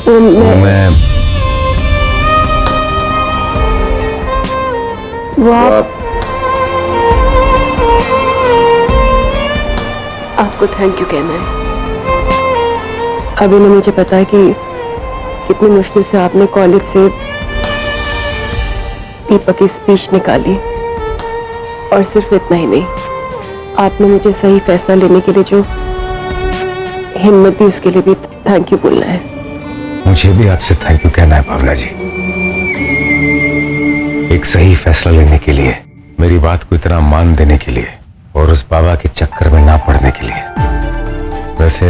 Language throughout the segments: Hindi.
मैं वो आपको थैंक यू कहना है। अभी ना मुझे पता है कि कितनी मुश्किल से आपने कॉलेज से दीपक की स्पीच निकाली, और सिर्फ इतना ही नहीं, आपने मुझे सही फैसला लेने के लिए जो हिम्मत दी उसके लिए भी थैंक यू बोलना है। मुझे भी आपसे थैंक यू कहना है भावना जी, एक सही फैसला लेने के लिए, मेरी बात को इतना मान देने के लिए, और उस बाबा के चक्कर में ना पड़ने के लिए। वैसे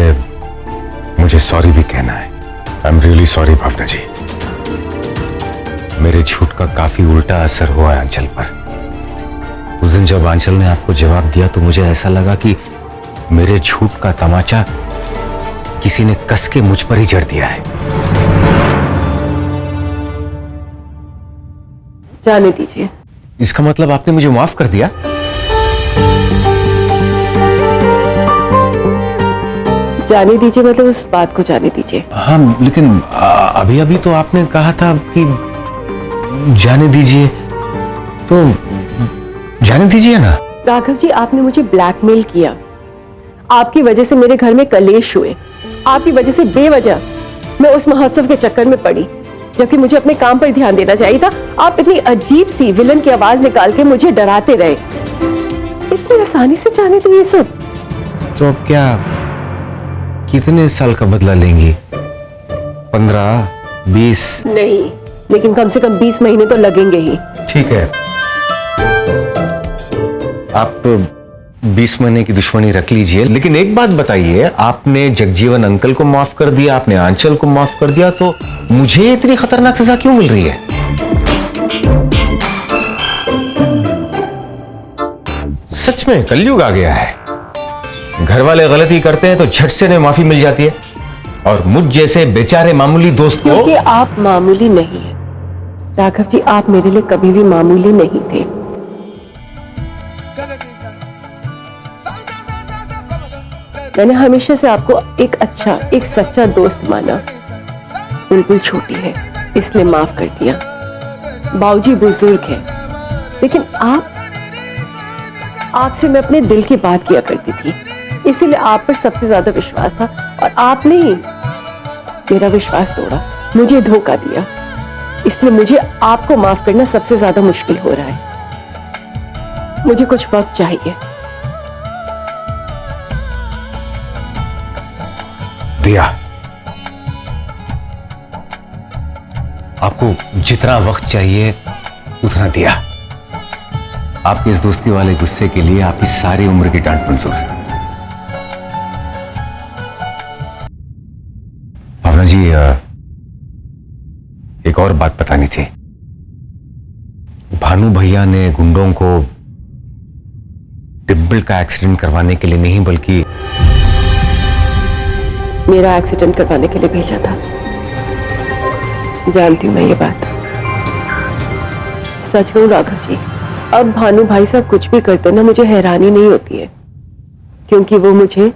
मुझे सॉरी भी कहना है। आई एम रियली सॉरी भावना जी। मेरे झूठ का काफी उल्टा असर हुआ है आंचल पर। उस दिन जब आंचल ने आपको जवाब दिया तो मुझे ऐसा लगा कि मेरे झूठ का तमाचा किसी ने कस के मुझ पर ही जड़ दिया है। जाने दीजिए। इसका मतलब आपने मुझे माफ कर दिया? जाने दीजिए मतलब उस बात को जाने दीजिए। हाँ, लेकिन अभी अभी तो आपने कहा था कि जाने दीजिए, तो जाने दीजिए ना। राघव जी, आपने मुझे ब्लैकमेल किया, आपकी वजह से मेरे घर में कलेश हुए, आपकी वजह से बेवजह मैं उस महोत्सव के चक्कर में पड़ी, जबकि मुझे अपने काम पर ध्यान देना चाहिए था। आप इतनी अजीब सी विलन की आवाज निकाल के मुझे डराते रहे। इतनी आसानी से जाने दिए ये सब? तो अब क्या, कितने साल का बदला लेंगी? 15, 20? नहीं, लेकिन कम से कम 20 महीने तो लगेंगे ही। ठीक है, आप 20 महीने की दुश्मनी रख लीजिए, लेकिन एक बात बताइए, आपने जगजीवन अंकल को माफ कर दिया, आपने आंचल को माफ कर दिया, तो मुझे इतनी खतरनाक सजा क्यों मिल रही है? सच में कलयुग आ गया है। घर वाले गलती करते हैं तो झट से उन्हें माफी मिल जाती है, और मुझ जैसे बेचारे मामूली दोस्त को। क्योंकि आप मामूली नहीं हैं राघव जी, आप मेरे लिए कभी भी मामूली नहीं थे। मैंने हमेशा से आपको एक अच्छा, एक सच्चा दोस्त माना। बुलबुल छोटी है इसलिए माफ कर दिया, बाऊजी बुजुर्ग है, लेकिन आपसे मैं अपने दिल की बात किया करती थी, इसीलिए आप पर सबसे ज्यादा विश्वास था, और आपने ही मेरा विश्वास तोड़ा, मुझे धोखा दिया। इसलिए मुझे आपको माफ करना सबसे ज्यादा मुश्किल हो रहा है। मुझे कुछ वक्त चाहिए। दिया, आपको जितना वक्त चाहिए उतना दिया। आपकी इस दोस्ती वाले गुस्से के लिए आपकी सारी उम्र की डांट मंजूर। भावना जी, एक और बात बतानी थी। भानु भैया ने गुंडों को डिम्पल का एक्सीडेंट करवाने के लिए नहीं, बल्कि मेरा एक्सीडेंट करवाने के लिए भेजा था। जानती हूं मैं ये बात। सच कहूं राघव जी, अब भानु भाई साहब कुछ भी करते ना, मुझे हैरानी नहीं होती है, क्योंकि वो मुझे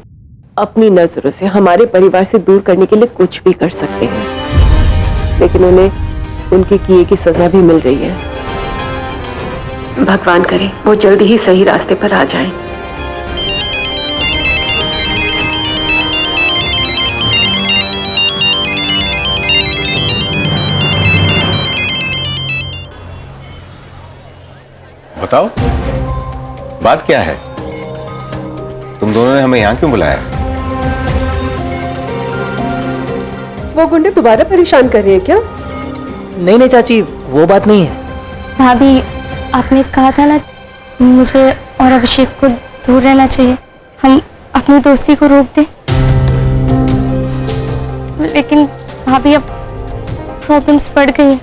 अपनी नजरों से हमारे परिवार से दूर करने के लिए कुछ भी कर सकते हैं, लेकिन उन्हें उनके किए की सजा भी मिल रही है। भगवान करे वो जल्दी ही सही रास्ते पर आ जाएं। बताओ, बात क्या है? तुम दोनों ने हमें यहां क्यों बुलाया? वो गुंडे दोबारा परेशान कर रहे हैं क्या? नहीं नहीं चाची, वो बात नहीं है। भाभी, आपने कहा था ना मुझे और अभिषेक को दूर रहना चाहिए, हम अपनी दोस्ती को रोक दें, लेकिन भाभी अब प्रॉब्लम्स बढ़ गई हैं।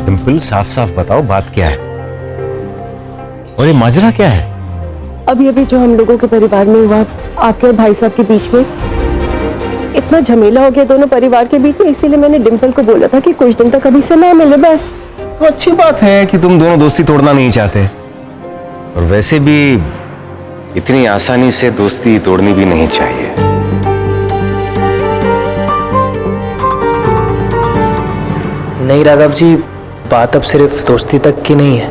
डिम्पल, साफ साफ बताओ बात क्या है, और ये माजरा क्या है? अभी जो हम लोगों के परिवार में हुआ, आपके और भाई साहब के बीच में इतना झमेला हो गया दोनों परिवार के बीच में, इसीलिए मैंने डिम्पल को बोला था कि कुछ दिन तक अभी से ना मिले बस। तो अच्छी बात है कि तुम दोनों दोस्ती तोड़ना नहीं चाहते, और वैसे भी इतनी आसानी से दोस्ती तोड़नी भी नहीं चाहिए। नहीं राघव जी, बात अब सिर्फ दोस्ती तक की नहीं है।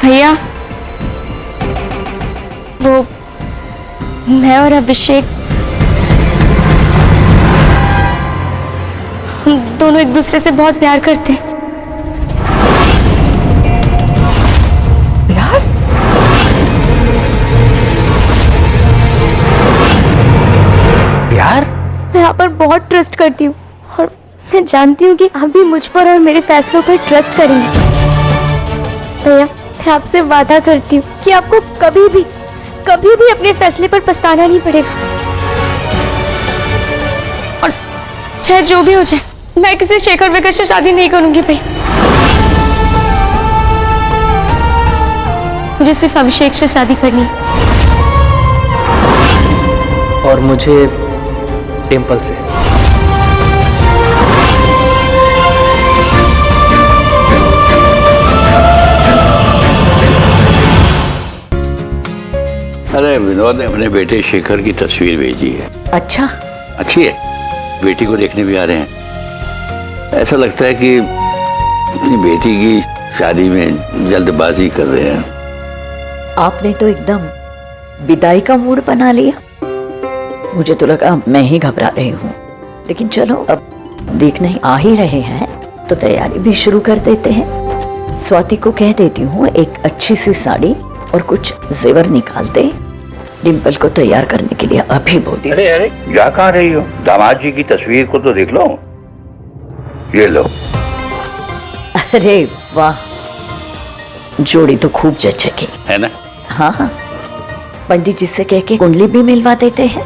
भैया, वो मैं और अभिषेक हम दोनों एक दूसरे से बहुत प्यार करते हैं। यार, प्यार? मैं आप पर बहुत ट्रस्ट करती हूँ और मैं जानती हूँ कि आप भी मुझ पर और मेरे फैसलों पर ट्रस्ट करेंगे। भैया, मैं आपसे वादा करती हूँ कि आपको कभी भी अपने फैसले पर पछताना नहीं पड़ेगा। और चाहे जो भी हो जाए, मैं किसी शेखर वेकर से शादी नहीं करूंगी भाई। मुझे सिर्फ अभिषेक से शादी करनी है। और मुझे डिम्पल से। अरे विनोद ने अपने बेटे शेखर की तस्वीर भेजी है। अच्छा, अच्छी है, बेटी को देखने भी आ रहे हैं। ऐसा लगता है कि अपनी बेटी की शादी में जल्दबाजी कर रहे हैं। आपने तो एकदम विदाई का मूड बना लिया। मुझे तो लगा मैं ही घबरा रही हूँ, लेकिन चलो अब देखने ही आ ही रहे हैं तो तैयारी भी शुरू कर देते हैं। स्वाति को कह देती हूँ एक अच्छी सी साड़ी और कुछ जेवर निकाल दे। डिम्पल को तैयार करने के लिए अभी बोल दी। अरे अरे, जा कहाँ रही हो? दामाद जी की तस्वीर को तो देख लो। ये लो। अरे वाह, जोड़ी तो खूब जचेगी, है ना? हाँ हाँ, पंडित जी से कह के कुंडली भी मिलवा देते हैं।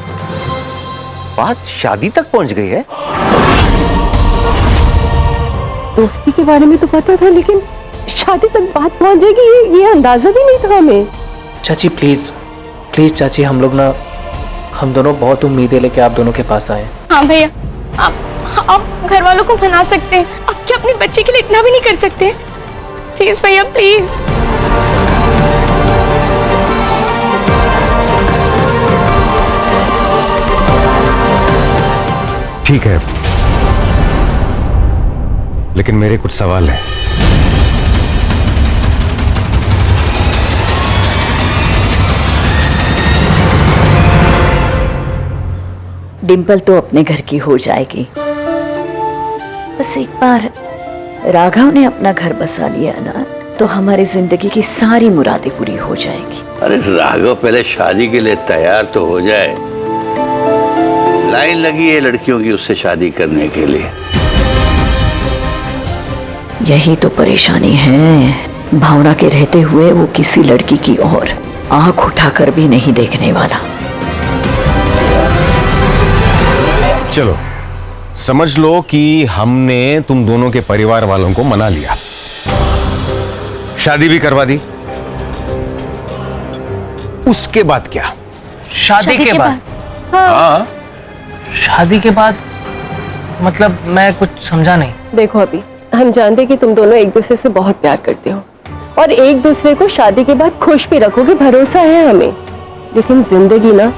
बात शादी तक पहुंच गई है। दोस्ती के बारे में तो पता था, लेकिन शादी तक बात पहुंच जाएगी ये अंदाजा भी नहीं था हमें। चाची प्लीज प्लीज चाची, हम लोग ना, हम दोनों बहुत उम्मीदें लेके आप दोनों के पास आए। हाँ भैया, आप घर वालों को मना सकते हैं, आप क्या अपने बच्चे के लिए इतना भी नहीं कर सकते? प्लीज भैया, प्लीज। ठीक है, लेकिन मेरे कुछ सवाल हैं। डिम्पल तो अपने घर की हो जाएगी, बस एक बार राघव ने अपना घर बसा लिया ना, तो हमारी जिंदगी की सारी मुरादें पूरी हो जाएगी। अरे राघव पहले शादी के लिए तैयार तो हो जाए। लाइन लगी है लड़कियों की उससे शादी करने के लिए। यही तो परेशानी है, भावना के रहते हुए वो किसी लड़की की ओर आंख उठाकर भी नहीं देखने वाला। चलो समझ लो कि हमने तुम दोनों के परिवार वालों को मना लिया, शादी भी करवा दी। उसके बाद क्या? शादी के बाद? हाँ, शादी के बाद मतलब मैं कुछ समझा नहीं। देखो, अभी हम जानते कि तुम दोनों एक दूसरे से बहुत प्यार करते हो और एक दूसरे को शादी के बाद खुश भी रखोगे, भरोसा है हमें। लेकिन जिंदगी ना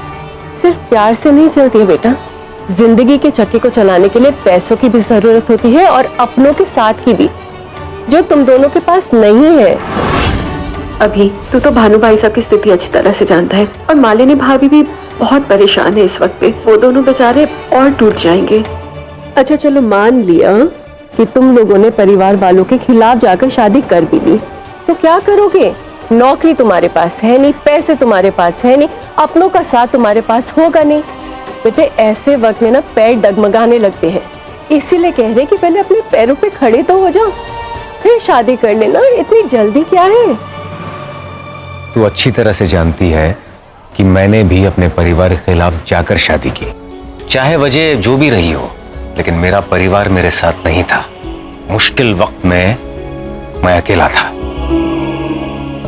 सिर्फ प्यार से नहीं चलती है बेटा। जिंदगी के चक्के को चलाने के लिए पैसों की भी जरूरत होती है और अपनों के साथ की भी, जो तुम दोनों के पास नहीं है। अभी तू तो भानु भाई साहब की स्थिति अच्छी तरह से जानता है और मालिनी भाभी भी बहुत परेशान है इस वक्त पे। वो दोनों बेचारे और टूट जाएंगे। अच्छा चलो, मान लिया कि तुम लोगों ने परिवार वालों के खिलाफ जाकर शादी कर भी ली, तो क्या करोगे? नौकरी तुम्हारे पास है नहीं, पैसे तुम्हारे पास है नहीं, अपनों का साथ तुम्हारे पास होगा नहीं। बेटे, ऐसे वक्त में ना पैर डगमगाने लगते हैं, इसीलिए कह रहे कि पहले अपने पैरों पे खड़े तो हो जाओ, फिर शादी कर लेना। इतनी जल्दी क्या है? तू अच्छी तरह से जानती है कि मैंने भी अपने परिवार के खिलाफ जाकर शादी की, चाहे वजह जो भी रही हो, लेकिन मेरा परिवार मेरे साथ नहीं था। मुश्किल वक्त में मैं अकेला था।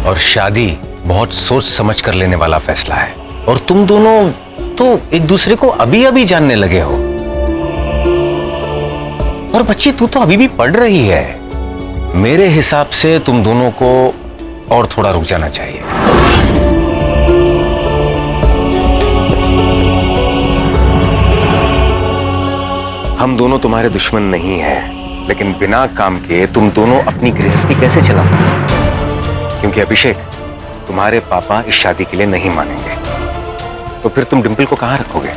और शादी बहुत सोच समझ कर लेने वाला फैसला है, और तुम दोनों तो एक दूसरे को अभी अभी जानने लगे हो। और बच्ची, तू तो अभी भी पढ़ रही है। मेरे हिसाब से तुम दोनों को और थोड़ा रुक जाना चाहिए। हम दोनों तुम्हारे दुश्मन नहीं हैं, लेकिन बिना काम के तुम दोनों अपनी गृहस्थी कैसे चलाओ? क्योंकि अभिषेक, तुम्हारे पापा इस शादी के लिए नहीं मानेंगे, तो फिर तुम डिंपल को कहां रखोगे?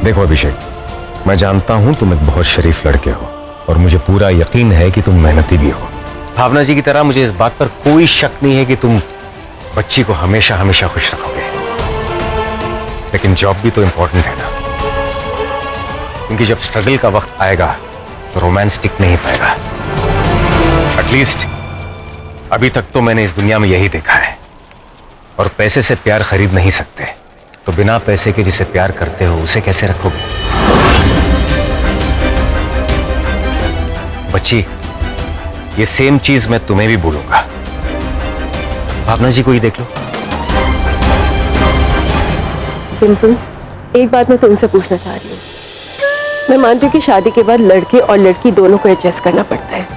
देखो अभिषेक, मैं जानता हूं तुम एक बहुत शरीफ लड़के हो और मुझे पूरा यकीन है कि तुम मेहनती भी हो। भावना जी की तरह मुझे इस बात पर कोई शक नहीं है कि तुम बच्ची को हमेशा हमेशा खुश रखोगे। लेकिन जॉब भी तो इंपॉर्टेंट है ना, क्योंकि जब स्ट्रगल का वक्त आएगा तो रोमांस टिक नहीं पाएगा। एटलीस्ट अभी तक तो मैंने इस दुनिया में यही देखा है। और पैसे से प्यार खरीद नहीं सकते, तो बिना पैसे के जिसे प्यार करते हो उसे कैसे रखोगे? बच्ची, ये सेम चीज मैं तुम्हें भी बोलूंगा। भावना जी को ही देख लो। डिंपल, एक बात मैं तुमसे पूछना चाह रही हूँ। मैं मानती हूँ कि शादी के बाद लड़के और लड़की दोनों को एडजस्ट करना पड़ता है,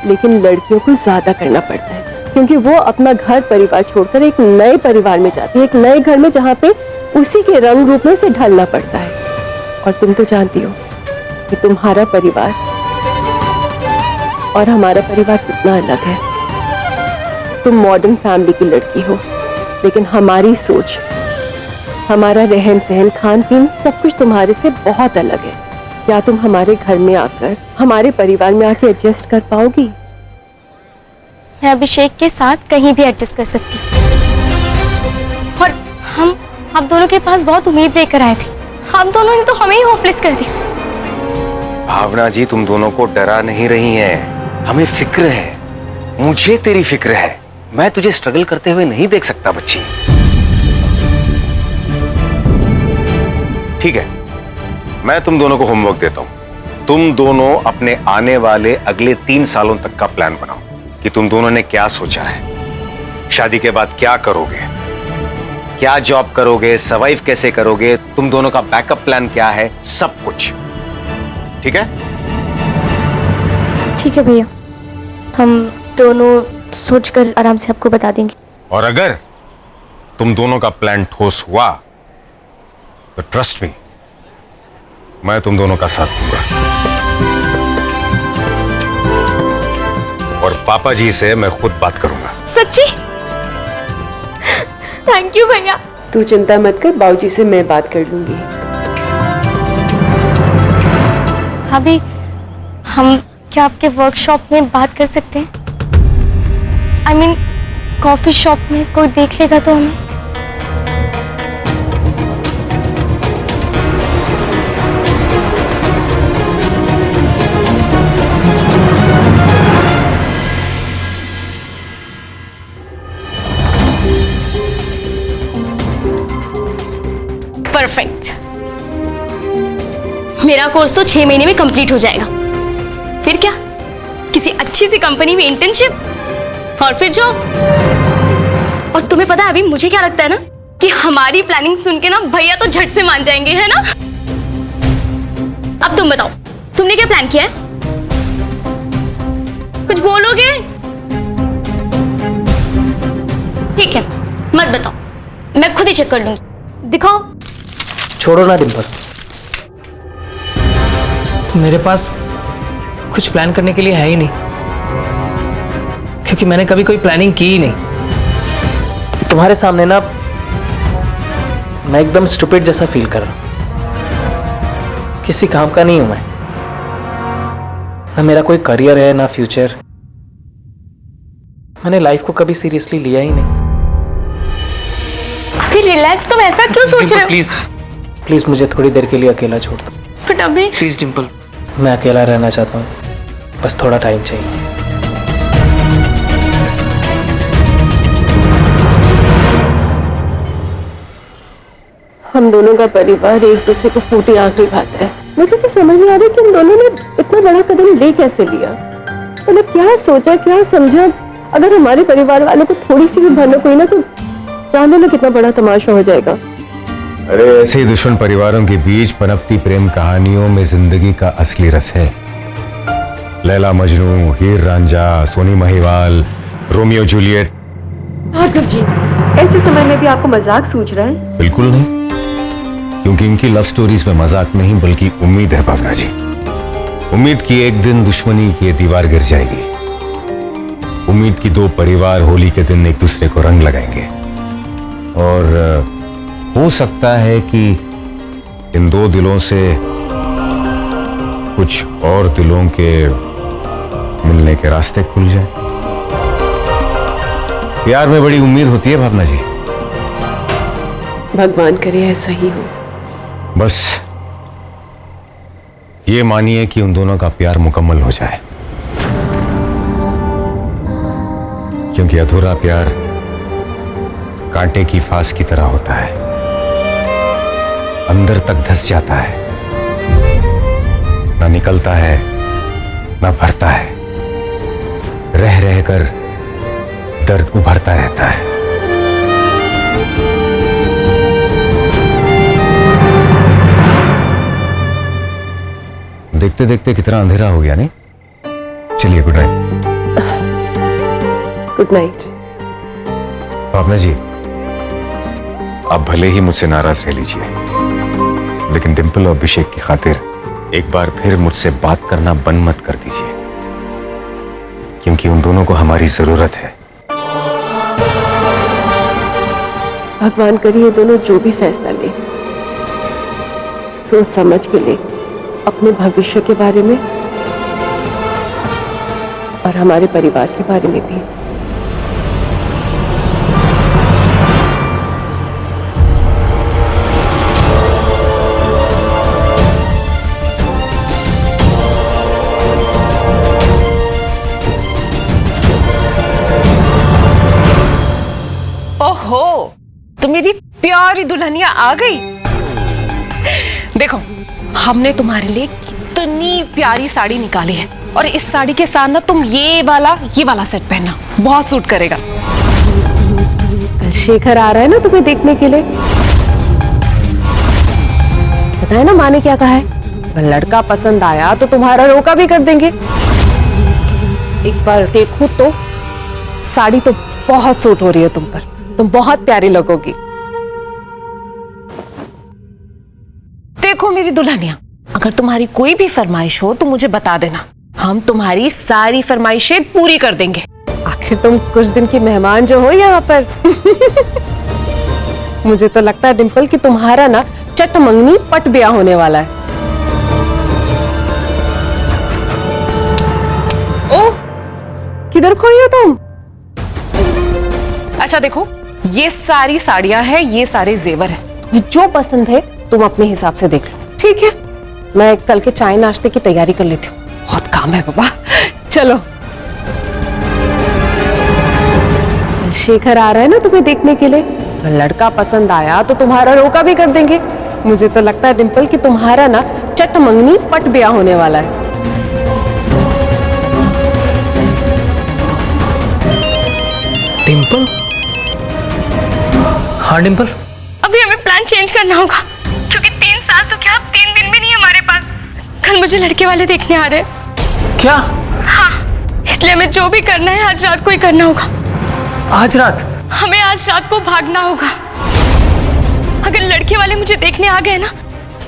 लेकिन लड़कियों को ज्यादा करना पड़ता है, क्योंकि वो अपना घर परिवार छोड़कर एक नए परिवार में जाती है, एक नए घर में, जहाँ पे उसी के रंग रूप में उसे ढलना पड़ता है। और तुम तो जानती हो कि तुम्हारा परिवार और हमारा परिवार कितना अलग है। तुम मॉडर्न फैमिली की लड़की हो, लेकिन हमारी सोच, हमारा रहन सहन, खान पीन, सब कुछ तुम्हारे से बहुत अलग है। क्या तुम हमारे घर में आकर, हमारे परिवार में आके एडजस्ट कर पाओगी? मैं अभिषेक के साथ कहीं भी एडजस्ट कर सकती हूँ। और हम आप दोनों के पास बहुत उम्मीद लेकर आए थे, आप दोनों ने तो हमें ही होपलेस कर दिया। भावना जी, तुम दोनों को डरा नहीं रही हैं, हमें फिक्र है। मुझे तेरी फिक्र है। मैं तुझे स्ट्रगल करते हुए नहीं देख सकता बच्ची। ठीक है, मैं तुम दोनों को होमवर्क देता हूं। तुम दोनों अपने आने वाले अगले 3 सालों तक का प्लान बनाओ कि तुम दोनों ने क्या सोचा है, शादी के बाद क्या करोगे, क्या जॉब करोगे, सर्वाइव कैसे करोगे, तुम दोनों का बैकअप प्लान क्या है, सब कुछ। ठीक है? ठीक है भैया, हम दोनों सोचकर आराम से आपको बता देंगे। और अगर तुम दोनों का प्लान ठोस हुआ तो ट्रस्ट मी, मैं तुम दोनों का साथ दूंगा। और पापा जी से मैं खुद बात करूंगा। सच्ची? थैंक यू भैया। तू चिंता मत कर, बाबूजी से मैं बात कर लूंगी। भाभी, हम क्या आपके वर्कशॉप में बात कर सकते हैं? आई मीन कॉफी शॉप में कोई देख लेगा तो हमें? परफेक्ट। मेरा कोर्स तो 6 महीने में कंप्लीट हो जाएगा। फिर क्या, किसी अच्छी सी कंपनी में इंटर्नशिप और फिर जॉब। और तुम्हें पता है अभी मुझे क्या लगता है ना, कि हमारी प्लानिंग सुन के ना भैया तो झट से मान जाएंगे, है ना? अब तुम बताओ, तुमने क्या प्लान किया है? कुछ बोलोगे? ठीक है, मत बताओ, मैं खुद ही चेक कर लूंगी। दिखाओ। छोड़ो ना डिंपल, मेरे पास कुछ प्लान करने के लिए है ही नहीं, क्योंकि मैंने कभी कोई प्लानिंग की ही नहीं। तुम्हारे सामने ना मैं एकदम स्टूपिड जैसा फील कर रहा हूं। किसी काम का नहीं हूं मैं, ना मेरा कोई करियर है ना फ्यूचर। मैंने लाइफ को कभी सीरियसली लिया ही नहीं। फिर रिलैक्स, तुम ऐसा क्यों सोच रहे हो? प्लीज प्लीज मुझे थोड़ी देर के लिए अकेला छोड़ दो। बट अभी प्लीज डिंपल, मैं अकेला रहना चाहता हूँ, बस थोड़ा टाइम चाहिए। हम दोनों का परिवार एक दूसरे को फूटी आंख दिखाता है। मुझे तो समझ नहीं आ रहा कि इन दोनों ने इतना बड़ा कदम ले कैसे लिया। मतलब क्या सोचा, क्या समझा? अगर हमारे परिवार वालों को थोड़ी सी भी भनक हुई ना, तो जाने ना कितना बड़ा तमाशा हो जाएगा। अरे ऐसे ही दुश्मन परिवारों के बीच पनपती प्रेम कहानियों में जिंदगी का असली रस है। लैला मजनू, हीर रांझा, सोनी महिवाल, रोमियो जूलियट। राघव जी, ऐसे समय में भी आपको मजाक सूझ रहा है? बिल्कुल नहीं, क्योंकि इनकी लव स्टोरीज में मजाक नहीं बल्कि उम्मीद है भावना जी। उम्मीद की एक दिन दुश्मनी की ये दीवार गिर जाएगी। उम्मीद की दो परिवार होली के दिन एक दूसरे को रंग लगाएंगे और हो सकता है कि इन दो दिलों से कुछ और दिलों के मिलने के रास्ते खुल जाए। प्यार में बड़ी उम्मीद होती है भावना जी। भगवान करे ऐसा ही हो। बस ये मानिए कि उन दोनों का प्यार मुकम्मल हो जाए, क्योंकि अधूरा प्यार कांटे की फांस की तरह होता है, अंदर तक धंस जाता है, ना निकलता है ना भरता है, रह रहकर दर्द उभरता रहता है। देखते देखते कितना अंधेरा हो गया नहीं? चलिए good night. Good night. Bhavna ji, आप भले ही मुझसे नाराज रह लीजिए, लेकिन डिंपल और अभिषेक की खातिर एक बार फिर मुझसे बात करना बंद मत कर दीजिए, क्योंकि उन दोनों को हमारी जरूरत है। भगवान करिए दोनों जो भी फैसला ले, सोच समझ के ले, अपने भविष्य के बारे में और हमारे परिवार के बारे में भी। ओहो, तो मेरी प्यारी दुल्हनिया आ गई। देखो, हमने तुम्हारे लिए कितनी प्यारी साड़ी निकाली है और इस साड़ी के साथ ना तुम ये वाला सेट पहनना, बहुत सूट करेगा। कल शेखर आ रहा है ना तुम्हें देखने के लिए। पता है ना माँ ने क्या कहा है? अगर लड़का पसंद आया तो तुम्हारा रोका भी कर देंगे। एक बार देखो तो साड़ी तो बहुत सूट हो रही है तुम पर, तुम बहुत प्यारी लगोगी। देखो मेरी दुल्हनिया, अगर तुम्हारी कोई भी फरमाइश हो तो मुझे बता देना, हम तुम्हारी सारी फरमाइशें पूरी कर देंगे। आखिर तुम कुछ दिन की मेहमान जो हो यहाँ पर। मुझे तो लगता है डिंपल कि तुम्हारा ना चट मंगनी पट ब्याह होने वाला है। ओ, किधर खोई हो तुम? अच्छा देखो, ये सारी साड़ियां हैं, ये सारे जेवर हैं, तुम्हें जो पसंद है तुम अपने हिसाब से देख लो। ठीक है, मैं कल के चाय नाश्ते की तैयारी कर लेती हूँ, बहुत काम है बाबा। चलो, शेखर आ रहा है ना तुम्हें देखने के लिए। अगर लड़का पसंद आया तो तुम्हारा रोका भी कर देंगे। मुझे तो लगता है डिंपल कि तुम्हारा ना चट मंगनी पट ब्याह होने वाला है। डिंपल? हाँ डिंपल। अभी हमें प्लान चेंज करना होगा, क्योंकि 3 साल तो क्या 3 दिन भी नहीं हमारे पास। कल मुझे लड़के वाले देखने आ रहे हैं। क्या? हाँ, इसलिए हमें जो भी करना है आज रात को ही करना होगा। आज रात? हमें आज रात को भागना होगा। अगर लड़के वाले मुझे देखने आ गए ना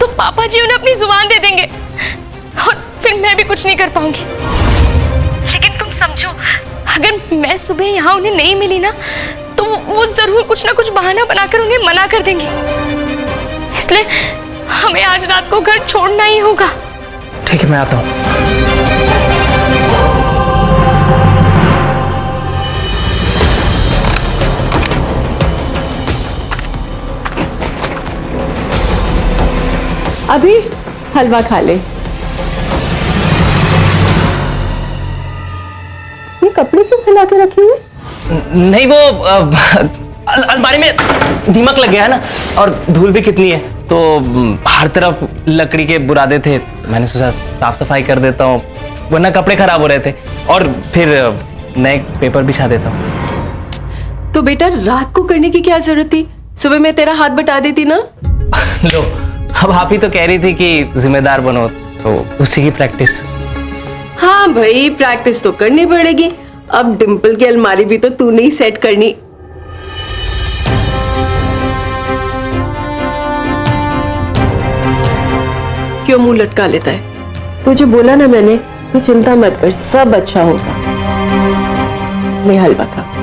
तो पापा जी उन्हें अपनी जुबान दे देंगे और फिर मैं भी कुछ नहीं कर पाऊंगी। लेकिन तुम समझो, अगर मैं सुबह यहाँ उन्हें नहीं मिली ना तो वो जरूर कुछ ना कुछ बहाना बनाकर उन्हें मना कर देंगे। इसलिए हमें आज रात को घर छोड़ना ही होगा। ठीक है, मैं आता हूँ। अभी हलवा खा ले। ये कपड़े क्यों फैला के रखे हुए? नहीं, वो अलमारी में दीमक लग गया है ना, और धूल भी कितनी है, तो हर तरफ लकड़ी के बुरादे थे, तो मैंने सोचा साफ सफाई कर देता हूँ, वरना कपड़े खराब हो रहे थे, और फिर नए पेपर बिछा देता हूँ। तो बेटा रात को करने की क्या जरूरत थी? सुबह मैं तेरा हाथ बटा देती ना। लो, अब आप ही तो कह रही थी कि जिम्मेदार बनो, तो उसी की प्रैक्टिस। हाँ भाई, प्रैक्टिस तो करनी पड़ेगी। अब डिंपल की अलमारी भी तो तूने ही सेट करनी। क्यों मुंह लटका लेता है? तुझे बोला ना मैंने, तू चिंता मत कर, सब अच्छा होगा। ले हलवा खा।